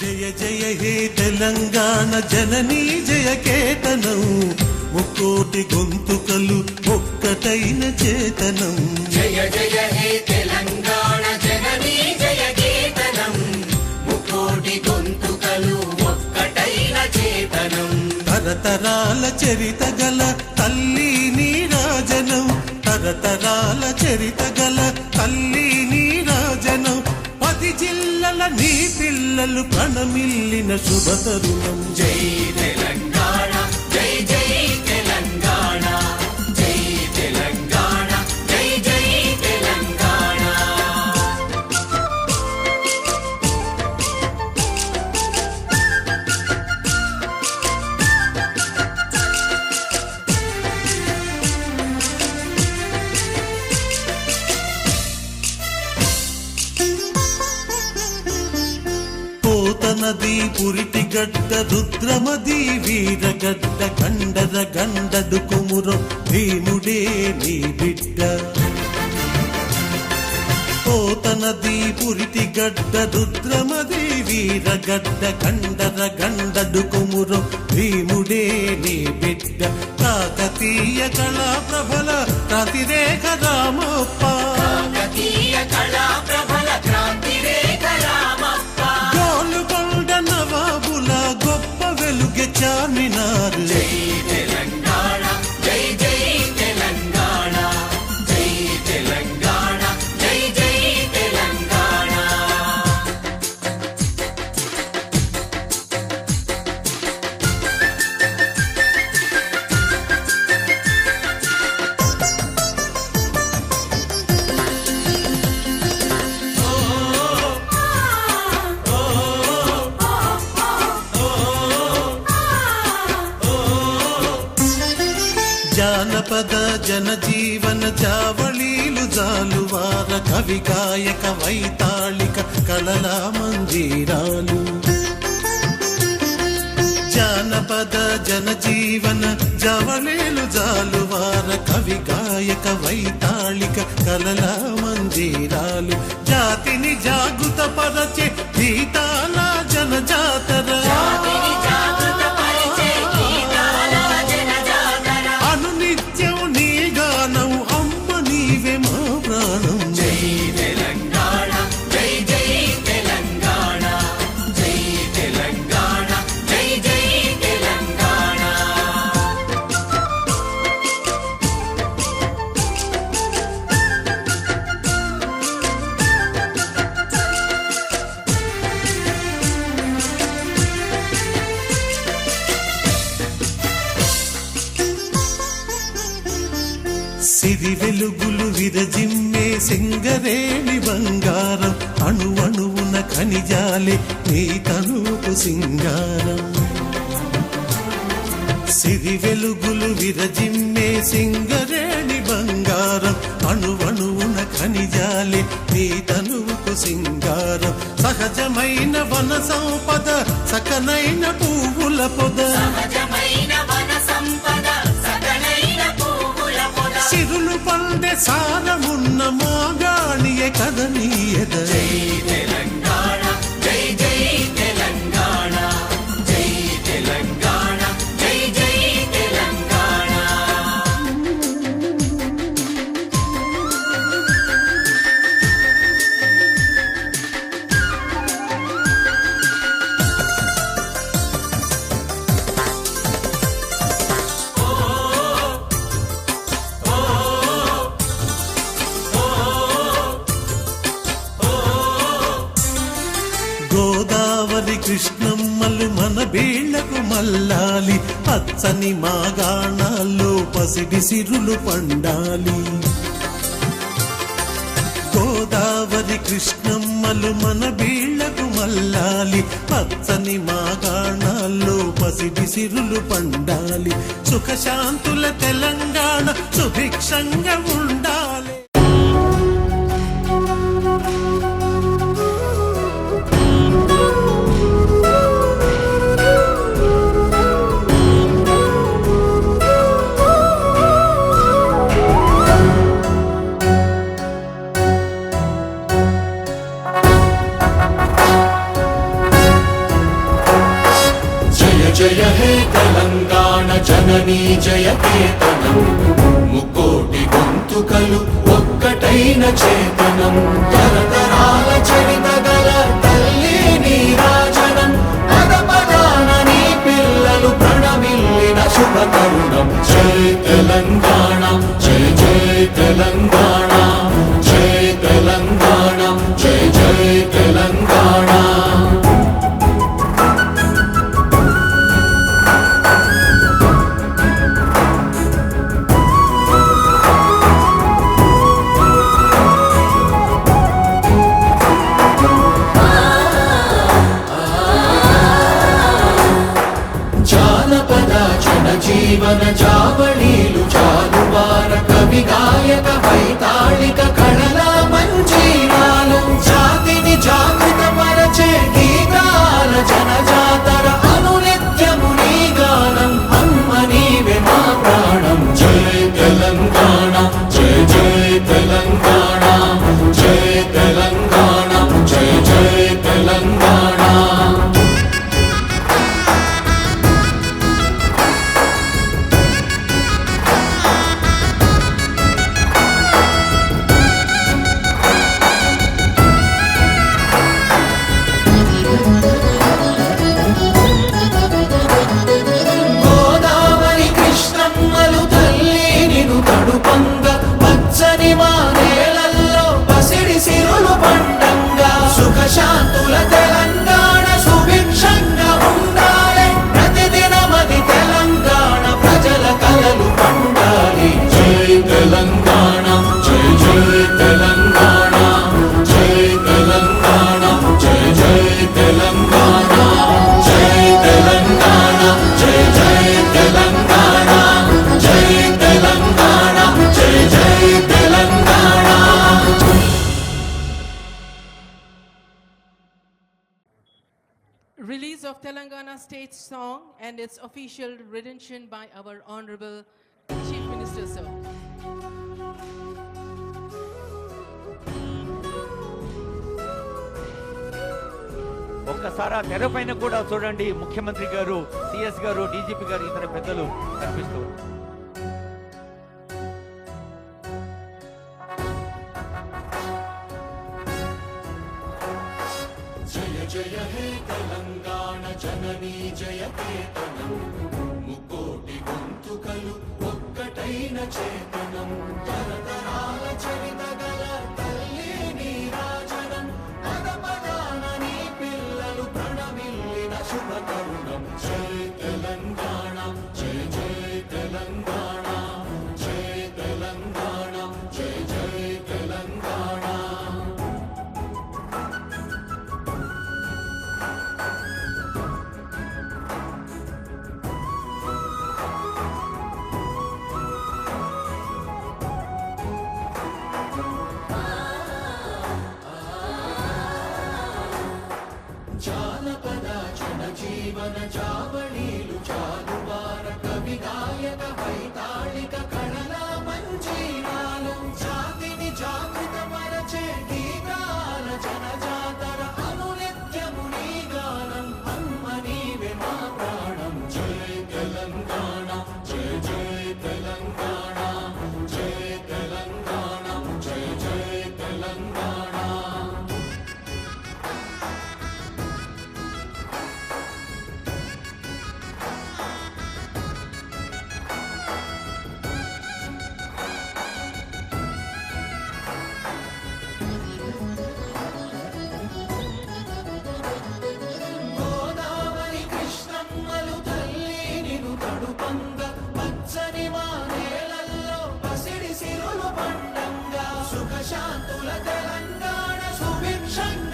జయ జయ హే తెలంగాణ జననీ జయ కేతనం, ముక్కోటి గొంతుకలు ఒక్కటైన చేతనం. జయ జయ హే తెలంగాణ జననీ జయ కేతనం, ముక్కోటి గొంతుకలు ఒక్కటైన చేతనం. తరతరాల చరిత గల తల్లి నీరాజనం, తరతరాల చరిత గల తల్లి నీరాజనం. 10 జిల్లల నీ పిల్లలు ప్రణమిల్లిన శుభ తరుణం. జై తెలంగాణ జై జై తెలంగాణ, జై తెలంగాణ జై జై తెలంగాణ. నది పురిటి గడ్డ రుద్రమది వీరగడ్డ, గండర గండడు కుమురం భీముడే నీ బిడ్డ. పోతనది పురిటి గడ్డ రుద్రమది వీరగడ్డ, గండర గండడు కుమురం భీముడే నీ బిడ్డ. కాకతీయ కళా ప్రభల క్రాంతిరేఖ రామప్ప, కాకతీయ కళా ప్రభల క్రాంతిరేఖ రామప్ప. నవాబుల గొప్ప వెలుగె చార్మినారు. జై తెలంగాణ జై జై తెలంగాణ, జై తెలంగాణ జై జై తెలంగాణ. జానపద జనజీవన జావళీలు జాలువార, కవి గాయక వైతాళిక కళల మంజీరాలు. జానపద జనజీవన జావళీలు జాలువార, కవి గాయక వైతాళిక కళల మంజీరాలు. జాతిని జాగృత పరచే గీతాల జనజాతర, సిరి వెలుగులు విరజిమ్మే సింగరేణి బంగారం, అణువణువున ఖనిజాలే నీ తనుపు సింగారం. సిరి వెలుగులు విరజిమ్మే సింగరేణి బంగారం, అణువణువున ఖనిజాలే నీ తనువుకు సింగారం. సహజమైన వన సంపద, సకనైన పువ్వుల పొద, సిరులు పండే సారమున్న మాగాణియే కదనీయద. జై తెలంగాణ జై జై తెలంగాణ, జై తెలంగాణ జై జై తెలంగాణ. గోదావరి కృష్ణమ్మలు మన బీళ్లకు మల్లాలి, పచ్చని మాగాణాల్లో పసిడి సిరులు పండాలి. గోదావరి కృష్ణమ్మలు మన బీళ్లకు మల్లాలి, పచ్చని మాగాణాల్లో పసిడి సిరులు పండాలి. సుఖశాంతుల తెలంగాణ సుభిక్షంగా ఉండాలి. జయ హే తెలంగాణ జననీ జయ కేతనం ముక్కోటి గొంతుకలు ఒక్కటైన చేతనం తరతరాల చరిత గల తల్లి నీరాజనం పద పదాన నీ పిల్లలు ప్రణమిల్లిన శుభ తరుణం జై తెలంగాణ జై జై తెలంగాణ జై తెలంగాణ జై జై తెలంగాణ జీవన జావళీలు జాలువార కవి గాయక వైతాళిక కళల మంజీరాలు జాతిని జాగృత పరచే గీతాల జనజాతర అనునిత్యము నీ గానం అమ్మ నీవే మా ప్రాణం జై తెలంగాణ జై జై తెలంగాణ జై తెలంగాణ జై జై తెలంగాణ శాంతుల తెలంగాణ సుభిక్షంగా ఉండాలి ప్రతిదినమది తెలంగాణ ప్రజల కలలు పండాలి జై తెలంగాణ జై జై తెలంగాణ జై తెలంగాణ జై జై తెలంగాణ జై తెలంగాణ జై జై తెలంగాణ జై తెలంగాణ జై జై Telangana. Release of Telangana state song and its official rendition by our Honorable Chief Minister, sir. ఒక్కసారి ఆ తెర పైన కూడా చూడండి, ముఖ్యమంత్రి గారు, సిఎస్ గారు, డీజీపీ గారు, ఇతర పెద్దలు కనిపిస్తూ జయ జయ హే తెలంగాణ జననీ జయ కేతనం ముక్కోటి గొంతుకలు ఒక్కటైన చేతనం తరతరాల చరిత గల తల్లి నీరాజనం పద పదాన నీ పిల్లలు ప్రణమిల్లిన శుభ తరుణం జై తెలంగాణ జై జై తెలంగాణ జై తెలంగాణ జై జై తెలంగాణ. జానపద జనజీవన జావళీలు జాలువార కవి గాయక వైతాళిక కళల మంజీరాలు జాతిని జాగృత పరచే గీతాల జనజాతర అనునిత్యము నీ గానం అమ్మ నీవే మా ప్రాణం జై తెలంగాణ జై జై తెలంగాణ జై తెలంగాణ జై జై తెలంగాణ. గోదావరి కృష్ణమ్మలు తల్లి నిను తడుపంగా పచ్చని మా నేలల్లో పసిడి సిరులు పండంగా సుఖ శాంతుల తెలంగాణ సుభిక్షంగా